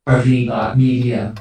RV.media.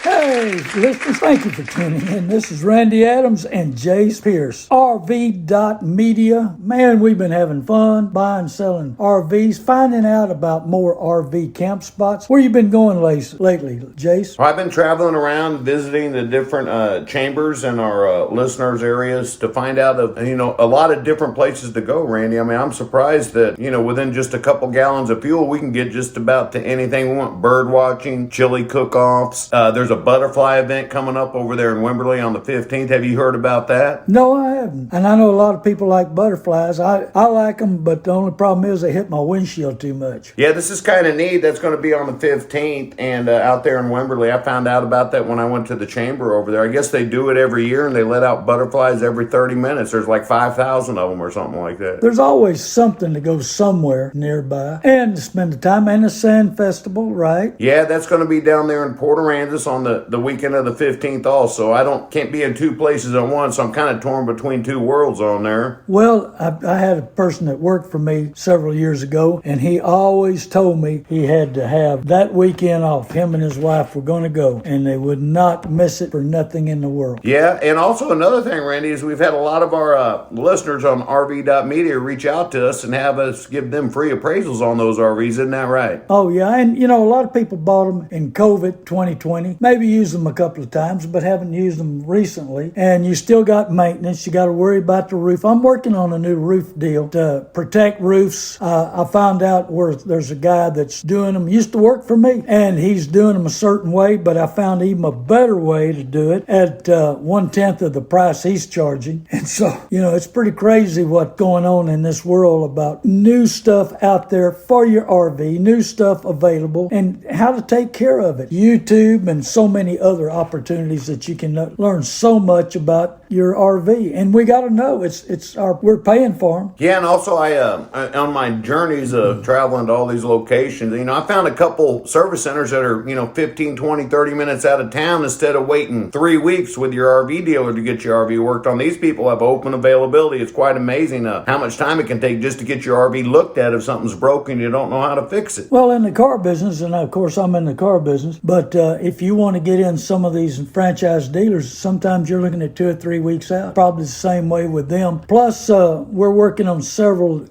Hey, listeners, thank you for tuning in. This is Randy Adams and Jace Pierce. RV.media. Man, we've been having fun buying, selling RVs, finding out about more RV camp spots. Where you been going lately, Jace? Well, I've been traveling around visiting the different chambers in our listeners' areas to find out a lot of different places to go, Randy. I mean, I'm surprised that, within just a couple gallons of fuel, we can get just about to anything we want. Bird watching, chili cook-offs. There's a butterfly event coming up over there in Wimberley on the 15th. Have you heard about that? No, I haven't. And I know a lot of people like butterflies. I like them, but the only problem is they hit my windshield too much. Yeah, this is kind of neat. That's going to be on the 15th and out there in Wimberley. I found out about that when I went to the chamber over there. I guess they do it every year and they let out butterflies every 30 minutes. There's like 5,000 of them or something like that. There's always something to go somewhere nearby and to spend the time. And the Sand Festival, right? Yeah, that's going to be down there in Port Aransas on the weekend of the 15th also. I can't be in two places at once, so I'm kind of torn between two worlds on there. Well, I had a person that worked for me several years ago, and he always told me he had to have that weekend off. Him and his wife were going to go, and they would not miss it for nothing in the world. Yeah, and also another thing, Randy, is we've had a lot of our listeners on RV.media reach out to us and have us give them free appraisals on those RVs. Isn't that right? Oh, yeah, and a lot of people bought them in COVID 2020, maybe used them a couple of times, but haven't used them recently. And you still got maintenance. You got to worry about the roof. I'm working on a new roof deal to protect roofs. I found out where there's a guy that's doing them, used to work for me, and he's doing them a certain way, but I found even a better way to do it at 1/10 of the price he's charging. And so, it's pretty crazy what's going on in this world about new stuff out there for your RV, new stuff available, and how to take care of it. YouTube and so many other opportunities that you can learn so much about your RV, and we got to know we're paying for them. Yeah, and also I on my journeys of traveling to all these locations, I found a couple service centers that are 15, 20, 30 minutes out of town instead of waiting 3 weeks with your RV dealer to get your RV worked on. These people have open availability. It's quite amazing how much time it can take just to get your RV looked at if something's broken. You don't know how to fix it. Well, in the car business, and of course I'm in the car business, but if you want to get in some of these franchise dealers, sometimes you're looking at 2 or 3 weeks out. Probably the same way with them. Plus, we're working on several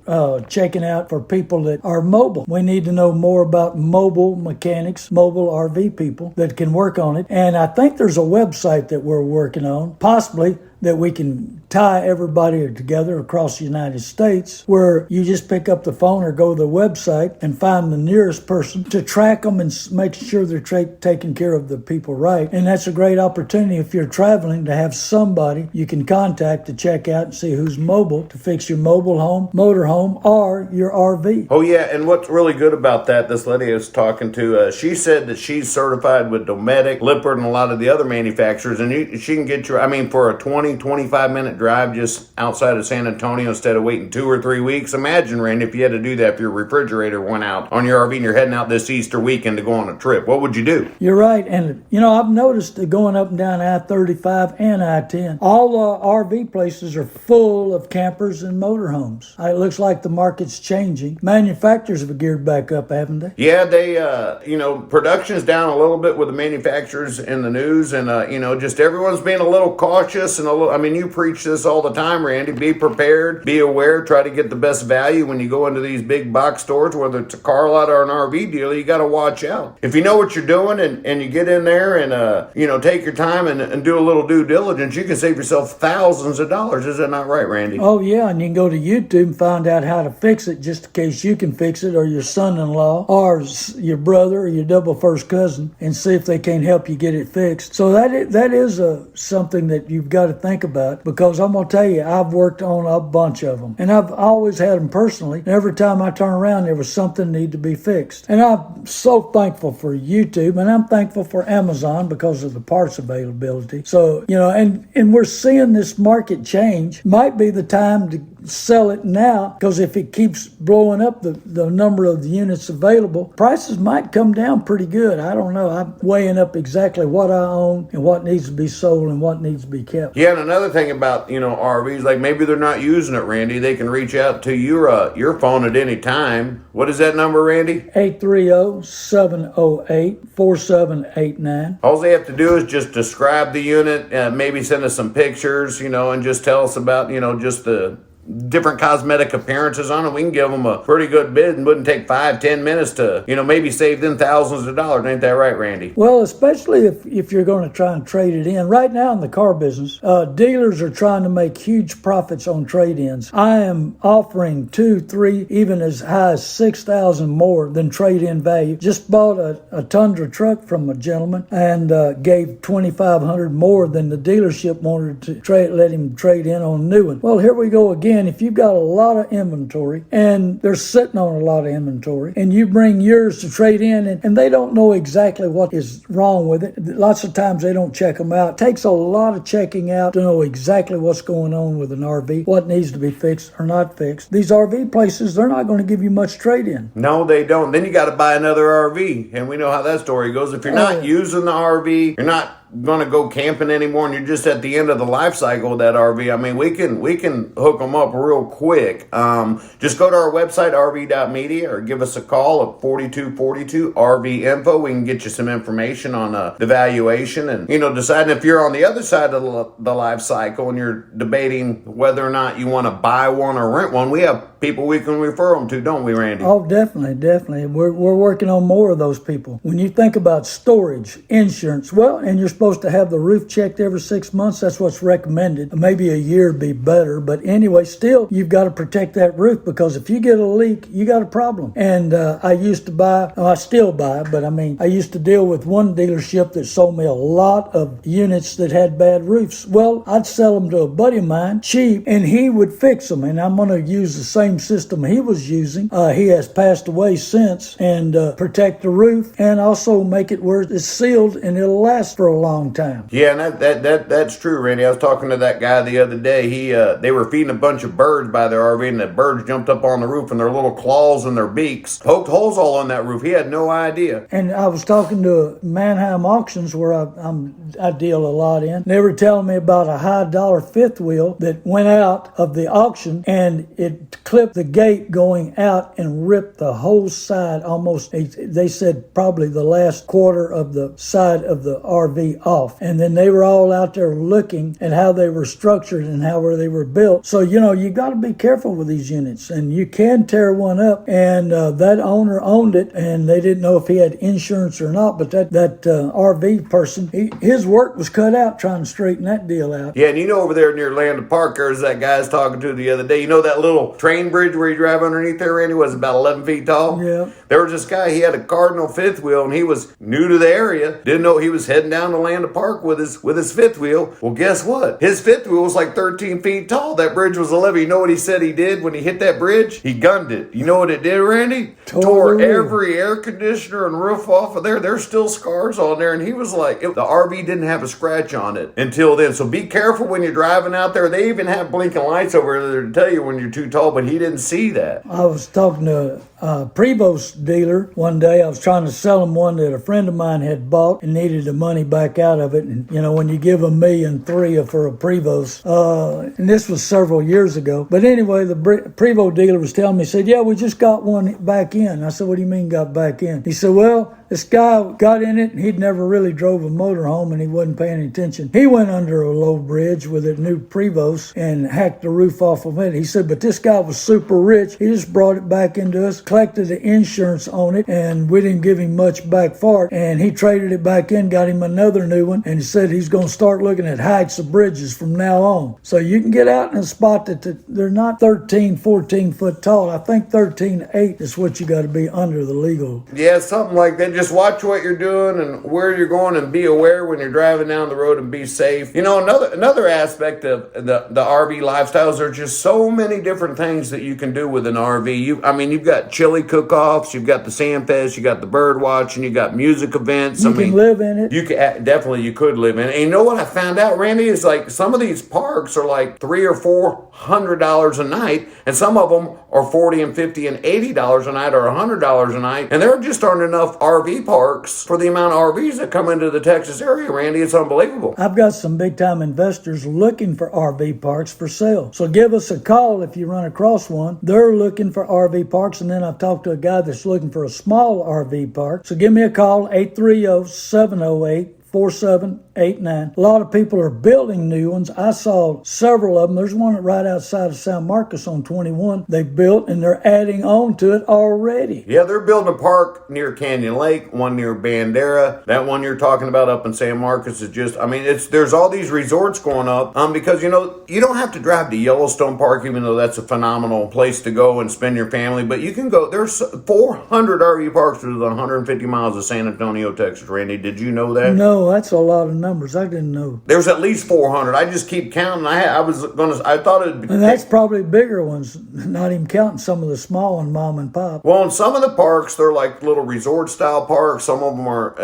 checking out for people that are mobile. We need to know more about mobile mechanics, mobile RV people that can work on it. And I think there's a website that we're working on, possibly, that we can tie everybody together across the United States, where you just pick up the phone or go to the website and find the nearest person to track them and make sure they're taking care of the people right. And that's a great opportunity if you're traveling to have somebody you can contact to check out and see who's mobile to fix your mobile home, motorhome, or your RV. Oh, yeah, and what's really good about that, this lady I was talking to, she said that she's certified with Dometic, Lippert, and a lot of the other manufacturers, and she can get you, for a 25-minute drive just outside of San Antonio instead of waiting 2 or 3 weeks. Imagine, Randy, if you had to do that if your refrigerator went out on your RV and you're heading out this Easter weekend to go on a trip. What would you do? You're right. And, I've noticed that going up and down I-35 and I-10, all the RV places are full of campers and motorhomes. It looks like the market's changing. Manufacturers have geared back up, haven't they? Yeah, they, production's down a little bit with the manufacturers in the news, and, just everyone's being a little cautious and you preach this all the time, Randy. Be prepared, be aware, try to get the best value when you go into these big box stores, whether it's a car lot or an RV dealer. You got to watch out. If you know what you're doing and you get in there and, take your time and do a little due diligence, you can save yourself thousands of dollars. Is that not right, Randy? Oh, yeah, and you can go to YouTube and find out how to fix it just in case you can fix it, or your son-in-law or your brother or your double first cousin, and see if they can help you get it fixed. So that is something that you've got to think about, because I'm going to tell you, I've worked on a bunch of them, and I've always had them personally. And every time I turn around, there was something need to be fixed. And I'm so thankful for YouTube, and I'm thankful for Amazon because of the parts availability. So, and we're seeing this market change. Might be the time to sell it now, because if it keeps blowing up the number of the units available, prices might come down pretty good. I don't know. I'm weighing up exactly what I own and what needs to be sold and what needs to be kept. Yeah, and another thing about, RVs, like maybe they're not using it, Randy. They can reach out to your phone at any time. What is that number, Randy? 830-708-4789. All they have to do is just describe the unit, maybe send us some pictures, and just tell us about, just the different cosmetic appearances on it. We can give them a pretty good bid and wouldn't take 5-10 minutes to, maybe save them thousands of dollars. Ain't that right, Randy? Well, especially if you're going to try and trade it in. Right now in the car business, dealers are trying to make huge profits on trade-ins. I am offering 2, 3, even as high as $6,000 more than trade-in value. Just bought a Tundra truck from a gentleman and gave $2,500 more than the dealership wanted to let him trade in on a new one. Well, here we go again. If you've got a lot of inventory and they're sitting on a lot of inventory and you bring yours to trade in and they don't know exactly what is wrong with it, lots of times they don't check them out. It takes a lot of checking out to know exactly what's going on with an RV, what needs to be fixed or not fixed. These RV places, they're not going to give you much trade in. No, they don't. Then you got to buy another RV, and we know how that story goes. If you're not using the RV, you're not going to go camping anymore, and you're just at the end of the life cycle of that RV. I mean, we can hook them up real quick. Just go to our website, RV.media, or give us a call at 4242 RV Info. We can get you some information on the valuation and, deciding if you're on the other side of the life cycle and you're debating whether or not you want to buy one or rent one. We have people we can refer them to, don't we, Randy? Oh, definitely. We're working on more of those people. When you think about storage, insurance, and you're supposed to have the roof checked every 6 months. That's what's recommended. Maybe a year would be better. But anyway, still, you've got to protect that roof because if you get a leak, you got a problem. And I used to I still buy, but I used to deal with one dealership that sold me a lot of units that had bad roofs. Well, I'd sell them to a buddy of mine, cheap, and he would fix them. And I'm going to use the same system he was using. He has passed away since, and protect the roof and also make it where it's sealed and it'll last for a long time. Yeah, and that's true, Randy. I was talking to that guy the other day. They were feeding a bunch of birds by their RV, and the birds jumped up on the roof, and their little claws and their beaks poked holes all on that roof. He had no idea. And I was talking to Manheim Auctions, where I deal a lot in. They were telling me about a high dollar fifth wheel that went out of the auction, and it clipped the gate going out and ripped the whole side almost. They said probably the last quarter of the side of the RV off. And then they were all out there looking at how they were structured and how they were built. So, you got to be careful with these units. And you can tear one up. And that owner owned it, and they didn't know if he had insurance or not. But that RV person, his work was cut out trying to straighten that deal out. Yeah, and over there near Landon Park, there's that guy I was talking to the other day. That little train bridge where you drive underneath there, Randy, was about 11 feet tall? Yeah. There was this guy, he had a Cardinal fifth wheel, and he was new to the area. Didn't know he was heading down to Landon Park with his fifth wheel. Well, guess what? His fifth wheel was like 13 feet tall. That bridge was 11. You know what he said he did when he hit that bridge? He gunned it. You know what it did, Randy? Tore every air conditioner and roof off of there. There's still scars on there. And he was like, the RV didn't have a scratch on it until then. So be careful when you're driving out there. They even have blinking lights over there to tell you when you're too tall, but he didn't see that. I was talking to a Prevost dealer one day. I was trying to sell him one that a friend of mine had bought and needed the money back out of it. And, when you give $1.3 million for a Prevost, and this was several years ago. But anyway, the Prevost dealer was telling me, he said, yeah, we just got one back in. I said, what do you mean got back in? He said, well, this guy got in it and he'd never really drove a motorhome and he wasn't paying attention. He went under a low bridge with a new Prevost and hacked the roof off of it. He said, but this guy was super rich. He just brought it back into us, collected the insurance on it, and we didn't give him much back for it. And he traded it back in, got him another new one, and he said he's going to start looking at heights of bridges from now on. So you can get out in a spot that they're not 13, 14 foot tall. I think 13.8 is what you got to be under the legal. Yeah, something like that. Just watch what you're doing and where you're going, and be aware when you're driving down the road, and be safe. Another aspect of the RV lifestyles, there's just so many different things that you can do with an RV. You've got chili cook-offs, you've got the sand fest, you got the bird watching, you got music events. You can live in it. You can definitely you could live in. And you know what I found out, Randy, is like some of these parks are like $300 or $400 a night, and some of them are $40 and $50 and $80 a night or $100 a night. And there just aren't enough RV parks for the amount of RVs that come into the Texas area, Randy. It's unbelievable. I've got some big time investors looking for RV parks for sale. So give us a call if you run across one. They're looking for RV parks, and then I've talked to a guy that's looking for a small RV park. So give me a call, 830-708-4789. A lot of people are building new ones. I saw several of them. There's one right outside of San Marcos on 21 they built, and they're adding on to it already. Yeah, they're building a park near Canyon Lake, one near Bandera. That one you're talking about up in San Marcos is just, I mean, there's all these resorts going up because, you know, you don't have to drive to Yellowstone Park, even though that's a phenomenal place to go and spend your family, but you can go, there's 400 RV parks within 150 miles of San Antonio, Texas. Randy, did you know that? No, that's a lot of numbers. I didn't know. There's at least 400. I just keep counting. I thought it'd be. And that's probably bigger ones, not even counting some of the small and mom and pop. Well, in some of the parks, they're like little resort style parks. Some of them are,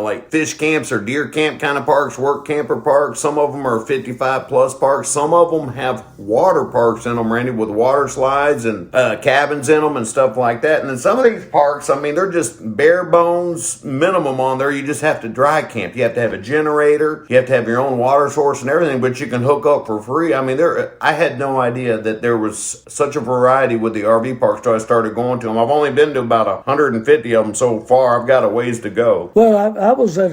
like fish camps or deer camp kind of parks, work camper parks. Some of them are 55 plus parks. Some of them have water parks in them, Randy, with water slides and cabins in them and stuff like that. And then some of these parks, I mean, they're just bare bones minimum on there. You just have to dry camp. You have to have a generator. You have to have your own water source and everything, but you can hook up for free. I mean, I had no idea that there was such a variety with the RV parks till I started going to them. I've only been to about 150 of them so far. I've got a ways to go. Well, I was at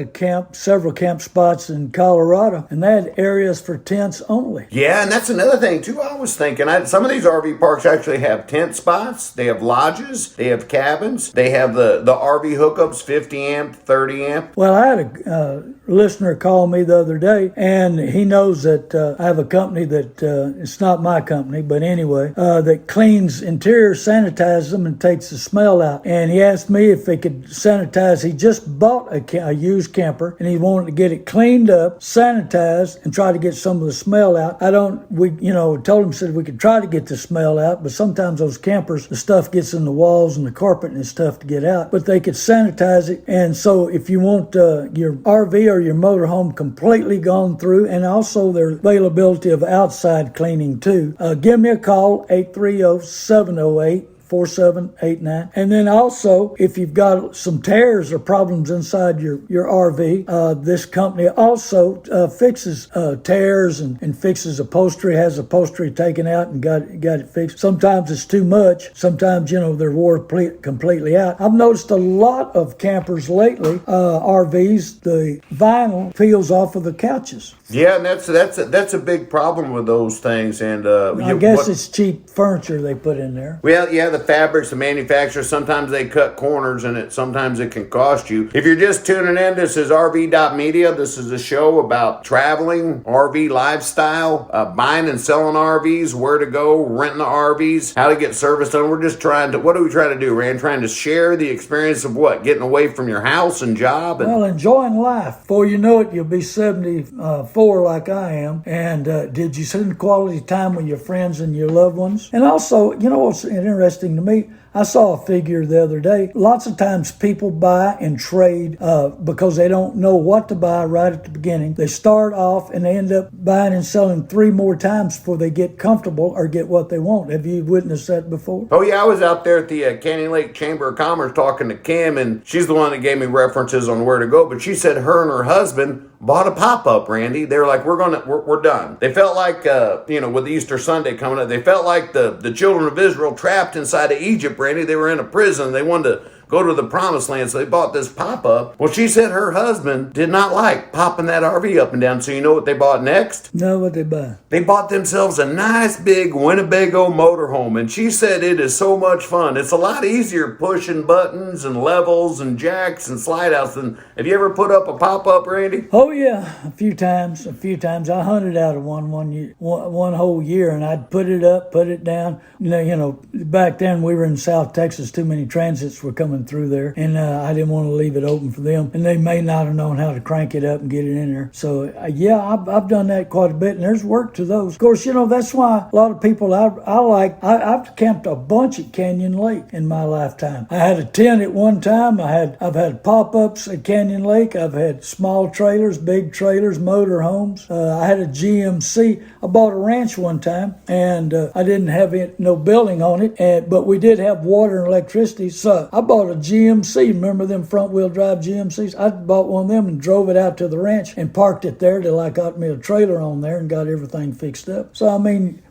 several camp spots in Colorado, and they had areas for tents only. Yeah, and that's another thing, too. I was thinking, some of these RV parks actually have tent spots. They have lodges. They have cabins. They have the RV hookups, 50 amp, 30 amp. Well, I had a listener call me the other day, and he knows that I have a company that it's not my company, but anyway, that cleans interior, sanitizes them, and takes the smell out. And he asked me if they could sanitize. He just bought a used camper, and he wanted to get it cleaned up, sanitized, and try to get some of the smell out. Told him, said we could try to get the smell out, but sometimes those campers, the stuff gets in the walls and the carpet, and it's tough to get out. But they could sanitize it. And so if you want your RV or your motorhome completely gone through, and also their availability of outside cleaning too, give me a call, 830-708-4789. And then also, if you've got some tears or problems inside your RV, this company also fixes tears and fixes upholstery, has upholstery taken out and got it fixed. Sometimes it's too much. Sometimes, they're wore completely out. I've noticed a lot of campers lately, RVs, the vinyl peels off of the couches. Yeah, and that's a big problem with those things. And I guess it's cheap furniture they put in there. Well, yeah, the fabrics, the manufacturers, sometimes they cut corners in it. Sometimes it can cost you. If you're just tuning in, this is RV.media. This is a show about traveling, RV lifestyle, buying and selling RVs, where to go, renting the RVs, how to get service done. We're just what are we trying to do, Rand? Trying to share the experience of what? Getting away from your house and job? Well, enjoying life. Before you know it, you'll be 74 like I am. And did you spend quality time with your friends and your loved ones? And also, what's interesting to me, I saw a figure the other day. Lots of times people buy and trade because they don't know what to buy right at the beginning. They start off and they end up buying and selling 3 more times before they get comfortable or get what they want. Have you witnessed that before? Oh, yeah. I was out there at the Canyon Lake Chamber of Commerce talking to Kim, and she's the one that gave me references on where to go. But she said her and her husband bought a pop-up, Randy. They were like, we're done. They felt like, with Easter Sunday coming up, they felt like the children of Israel trapped inside of Egypt, Randy. They were in a prison. They wanted to go to the promised land, so they bought this pop-up. Well, she said her husband did not like popping that RV up and down. So you know what they bought next? No, what they buy? They bought themselves a nice big Winnebago motorhome, and she said it is so much fun. It's a lot easier pushing buttons and levels and jacks and slide outs than. Have you ever put up a pop-up, Randy? Oh yeah, a few times. I hunted out of one whole year, and I'd put it up, put it down. Back then we were in South Texas. Too many transits were coming coming through there, and I didn't want to leave it open for them, and they may not have known how to crank it up and get it in there. So yeah, I've done that quite a bit, and there's work to those. Of course, that's why a lot of people I've camped a bunch at Canyon Lake in my lifetime. I had a tent at one time. I've had pop-ups at Canyon Lake. I've had small trailers, big trailers, motor homes. I had a GMC. I bought a ranch one time, and I didn't have no building on it, but we did have water and electricity. So I bought a GMC. Remember them front-wheel drive GMCs? I bought one of them and drove it out to the ranch and parked it there till I got me a trailer on there and got everything fixed up. So,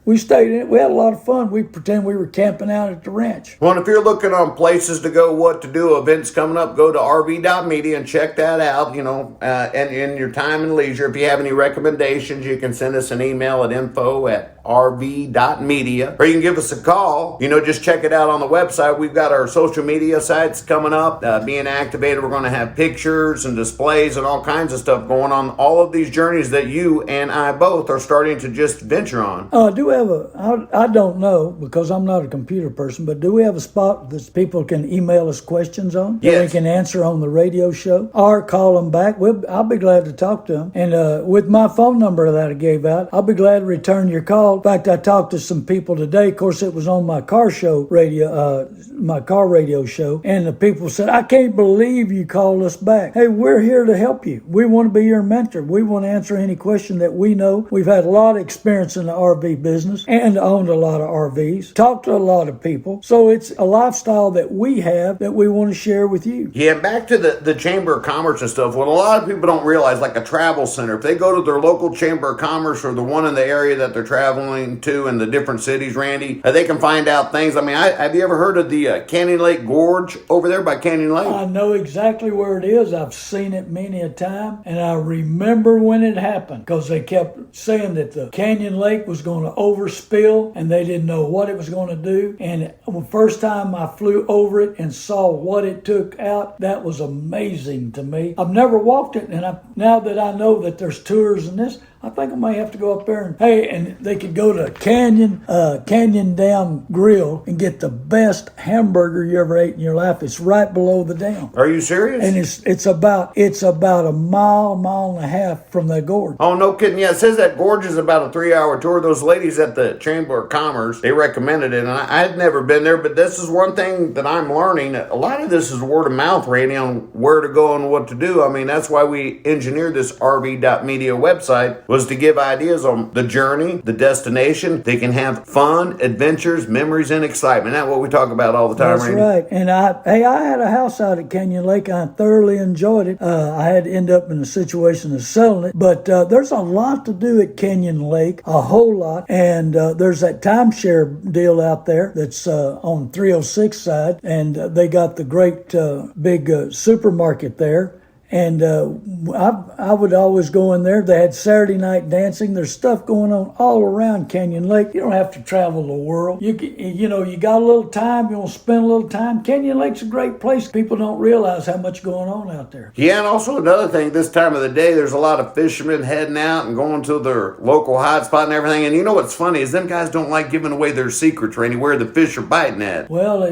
we stayed in it. We had a lot of fun. We pretend we were camping out at the ranch. Well, if you're looking on places to go, what to do, events coming up, go to RV.media and check that out, and in your time and leisure. If you have any recommendations, you can send us an email at info@RV.media, or you can give us a call. Just check it out on the website. We've got our social media sites coming up, being activated. We're going to have pictures and displays and all kinds of stuff going on. All of these journeys that you and I both are starting to just venture on. I don't know because I'm not a computer person, but do we have a spot that people can email us questions on that we can answer on the radio show or call them back? I'll be glad to talk to them. And with my phone number that I gave out, I'll be glad to return your call. In fact, I talked to some people today. Of course, it was on my car radio show, and the people said, "I can't believe you called us back." Hey, we're here to help you. We want to be your mentor. We want to answer any question that we know. We've had a lot of experience in the RV business and owned a lot of RVs, talked to a lot of people. So it's a lifestyle that we have that we want to share with you. Yeah, back to the Chamber of Commerce and stuff. What a lot of people don't realize, like a travel center, if they go to their local Chamber of Commerce or the one in the area that they're traveling to in the different cities, Randy, they can find out things. Have you ever heard of the Canyon Lake Gorge over there by Canyon Lake? I know exactly where it is. I've seen it many a time, and I remember when it happened because they kept saying that the Canyon Lake was going to overspill and they didn't know what it was going to do. And the first time I flew over it and saw what it took out, that was amazing to me. I've never walked it, and now that I know that there's tours and this, I think I may have to go up there and they could go to Canyon Dam Grill and get the best hamburger you ever ate in your life. It's right below the dam. Are you serious? And it's about a mile and a half from the gorge. Oh, no kidding. Yeah, it says that gorge is about a 3-hour tour. Those ladies at the Chamber of Commerce, they recommended it, and I had never been there, but this is one thing that I'm learning. A lot of this is word of mouth, Randy, on where to go and what to do. That's why we engineered this RV.media website, was to give ideas on the journey, the destination. They can have fun, adventures, memories, and excitement. That's what we talk about all the time, That's Randy. right. And I had a house out at Canyon Lake. I thoroughly enjoyed it. I had to end up in a situation of selling it, but there's a lot to do at Canyon Lake, a whole lot. And there's that timeshare deal out there that's on 306 side, and they got the great big supermarket there. And I would always go in there. They had Saturday night dancing. There's stuff going on all around Canyon Lake. You don't have to travel the world. You got a little time. You want to spend a little time. Canyon Lake's a great place. People don't realize how much going on out there. Yeah, and also another thing, this time of the day, there's a lot of fishermen heading out and going to their local hot spot and everything. And you know what's funny is them guys don't like giving away their secrets, Randy, where the fish are biting at. Well,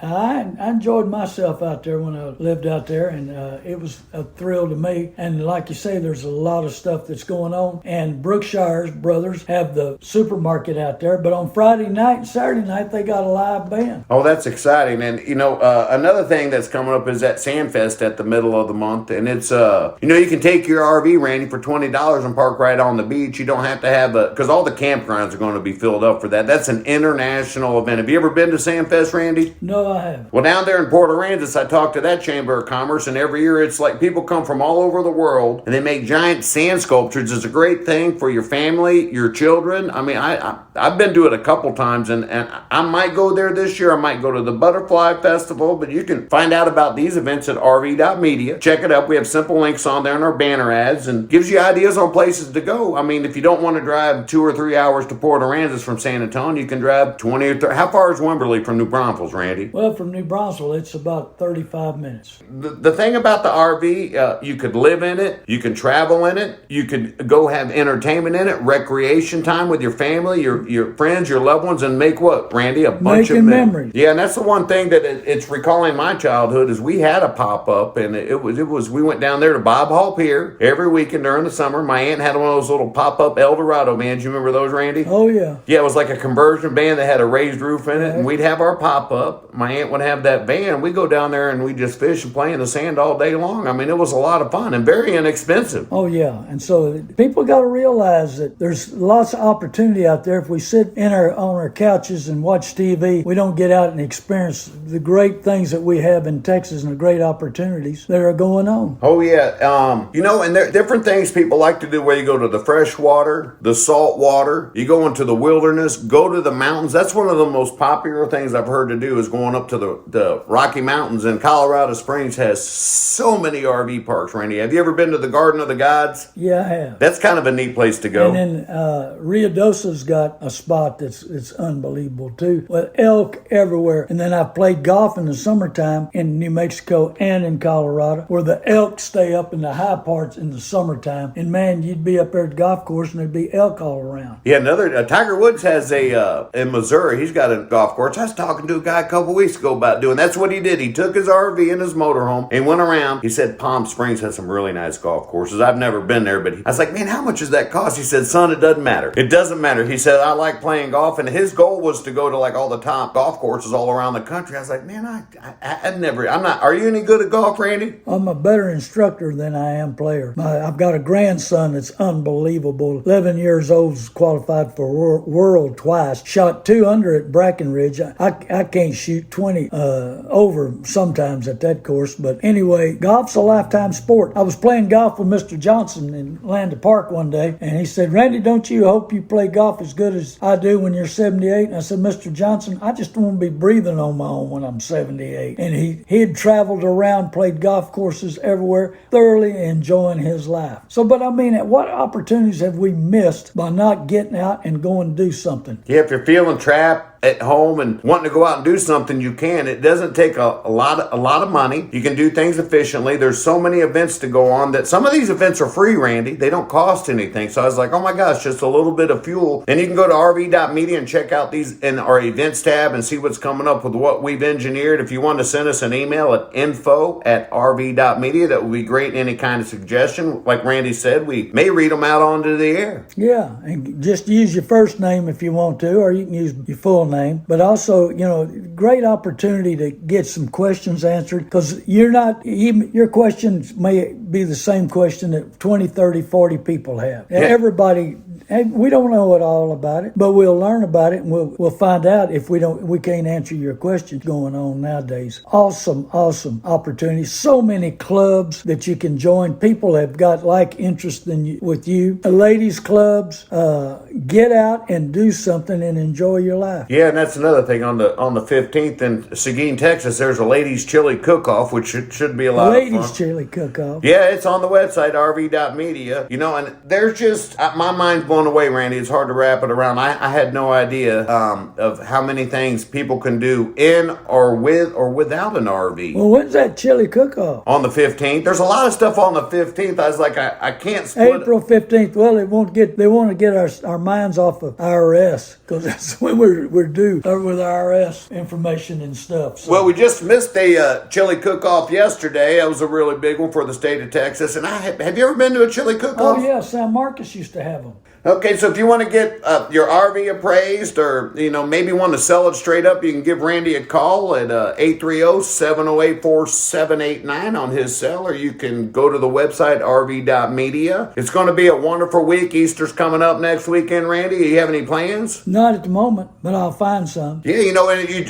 I enjoyed myself out there when I lived out there, and it was a thrill to me. And like you say, there's a lot of stuff that's going on. And Brookshire's brothers have the supermarket out there, but on Friday night and Saturday night, they got a live band. Oh, that's exciting. And, another thing that's coming up is that Sandfest at the middle of the month. And it's, you can take your RV, Randy, for $20 and park right on the beach. You don't have to have because all the campgrounds are going to be filled up for that. That's an international event. Have you ever been to Sandfest, Randy? No, I haven't. Well, down there in Port Aransas, I talked to that Chamber of Commerce, and every year it's like people come from all over the world, and they make giant sand sculptures. It's a great thing for your family, your children. I've been to it a couple times, and I might go there this year. I might go to the Butterfly Festival, but you can find out about these events at RV.media. Check it up. We have simple links on there in our banner ads, and gives you ideas on places to go. If you don't want to drive 2 or 3 hours to Port Aransas from San Antonio, you can drive 20 or 30. How far is Wimberley from New Braunfels, Randy? Well, from New Braunfels, it's about 35 minutes. The thing about the RV Randy, you could live in it, you can travel in it, you could go have entertainment in it, recreation time with your family, your friends, your loved ones, and make what, Randy? A bunch of memories. Yeah, and that's the one thing that it's recalling my childhood is we had a pop-up, and it was we went down there to Bob Hall Pier every weekend during the summer. My aunt had one of those little pop-up Eldorado vans. You remember those, Randy? Oh, yeah. Yeah, it was like a conversion van that had a raised roof in it, and we'd have our pop-up. My aunt would have that van, and we'd go down there and we'd just fish and play in the sand all day long. I mean, it was a lot of fun and very inexpensive. Oh, yeah. And so people got to realize that there's lots of opportunity out there. If we sit on our couches and watch TV, we don't get out and experience the great things that we have in Texas and the great opportunities that are going on. Oh, yeah. And there are different things people like to do where you go to the fresh water, the salt water, you go into the wilderness, go to the mountains. That's one of the most popular things I've heard to do is going up to the Rocky Mountains. And Colorado Springs has so many RV parks, Randy. Have you ever been to the Garden of the Gods? Yeah, I have. That's kind of a neat place to go. And then Rio Dosa's got a spot it's unbelievable too, with elk everywhere. And then I've played golf in the summertime in New Mexico and in Colorado, where the elk stay up in the high parts in the summertime. And man, you'd be up there at the golf course and there'd be elk all around. Yeah, Tiger Woods has in Missouri, he's got a golf course. I was talking to a guy a couple weeks ago about doing. That's what he did. He took his RV and his motorhome and went around. He said Palm Springs has some really nice golf courses. I've never been there, but I was like, man, how much does that cost? He said, son, it doesn't matter. It doesn't matter. He said, I like playing golf, and his goal was to go to like all the top golf courses all around the country. I was like, man, I'm not. Are you any good at golf, Randy? I'm a better instructor than I am player. I've got a grandson that's unbelievable. 11 years old, qualified for world twice. Shot 2 under at Brackenridge. I can't shoot 20 over sometimes at that course. But anyway, golf's a lifetime sport. I was playing golf with Mr. Johnson in Lander Park one day, and he said, Randy, don't you hope you play golf as good as I do when you're 78? And I said, Mr. Johnson, I just want to be breathing on my own when I'm 78. And he had traveled around, played golf courses everywhere, thoroughly enjoying his life. So, but I mean, what opportunities have we missed by not getting out and going to do something? Yeah, if you're feeling trapped at home and wanting to go out and do something, you can. It doesn't take a lot of money. You can do things efficiently. There's so many events to go on that some of these events are free, Randy. They don't cost anything. So I was like, oh my gosh, just a little bit of fuel. And you can go to RV.media and check out these in our events tab and see what's coming up with what we've engineered. If you want to send us an email at info@RV.media, that would be great. Any kind of suggestion. Like Randy said, we may read them out onto the air. Yeah, and just use your first name if you want to, or you can use your full name. But also, great opportunity to get some questions answered, because your questions may be the same question that 20, 30, 40 people have. Yeah. Everybody, we don't know it all about it, but we'll learn about it and we'll find out if we can't answer your questions going on nowadays. Awesome opportunities. So many clubs that you can join. People have got like interest with you. Ladies clubs, get out and do something and enjoy your life. Yeah, and that's another thing. On the 15th in Seguin, Texas, there's a ladies chili cook-off, which should be a lot of fun. Ladies chili cook-off. Yeah, it's on the website, RV.media. And there's just, my mind's blown away, Randy. It's hard to wrap it around. I had no idea of how many things people can do in or with or without an RV. Well, when's that chili cook-off? On the 15th. There's a lot of stuff on the 15th. I was like, I can't split April 15th. Well, they want to get our minds off of IRS, because that's when we're due with IRS information and stuff. So. Well, we just missed a chili cook-off yesterday. That was a really big one for the state of Texas. And have you ever been to a chili cook-off? Oh, yeah. San Marcos used to have them. Okay, so if you want to get your RV appraised, or maybe want to sell it straight up, you can give Randy a call at 830-708-4789 on his cell, or you can go to the website RV.media. It's going to be a wonderful week. Easter's coming up next weekend, Randy. Do you have any plans? Not at the moment, but I'll find some. Yeah, and you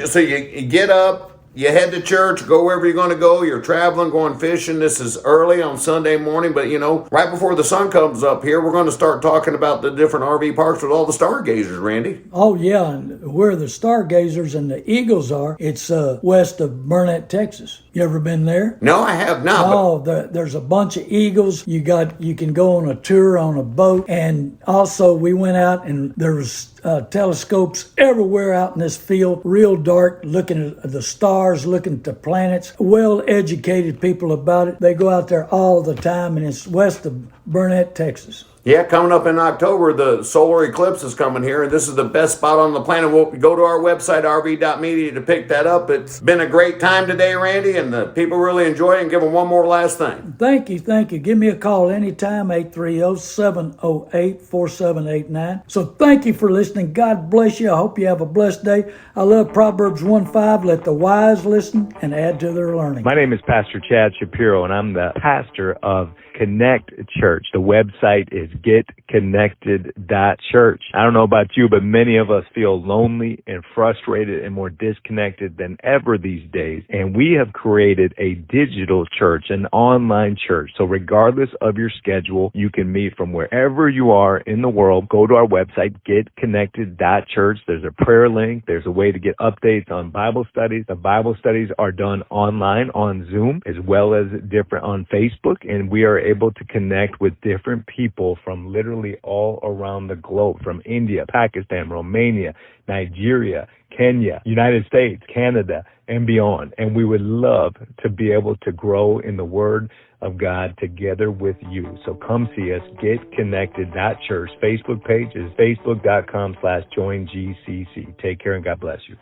get up. You head to church, go wherever you're going to go. You're traveling, going fishing. This is early on Sunday morning, but right before the sun comes up here, we're going to start talking about the different RV parks with all the stargazers, Randy. Oh, yeah, and where the stargazers and the eagles are, it's west of Burnett, Texas. You ever been there? No, I have not. Oh, there's a bunch of eagles. You can go on a tour on a boat, and also we went out and there was telescopes everywhere out in this field, real dark, looking at the stars. stars, looking at the planets. Well-educated people about it. They go out there all the time, and it's west of Burnett, Texas. Yeah, coming up in October, the solar eclipse is coming here, and this is the best spot on the planet. We'll go to our website, RV.media, to pick that up. It's been a great time today, Randy, and the people really enjoy it. And give them one more last thing. Thank you. Give me a call anytime, 830-708-4789. So thank you for listening. God bless you. I hope you have a blessed day. I love Proverbs 1:5. Let the wise listen and add to their learning. My name is Pastor Chad Shapiro, and I'm the pastor of Connect Church. The website is getconnected.church. I don't know about you, but many of us feel lonely and frustrated and more disconnected than ever these days. And we have created a digital church, an online church. So regardless of your schedule, you can meet from wherever you are in the world. Go to our website, getconnected.church. There's a prayer link. There's a way to get updates on Bible studies. The Bible studies are done online on Zoom as well as different on Facebook. And we are able to connect with different people from literally all around the globe, from India, Pakistan, Romania, Nigeria, Kenya, United States, Canada, and beyond. And we would love to be able to grow in the Word of God together with you. So come see us, getconnected.church. Facebook page is facebook.com/joingGCC. Take care and God bless you.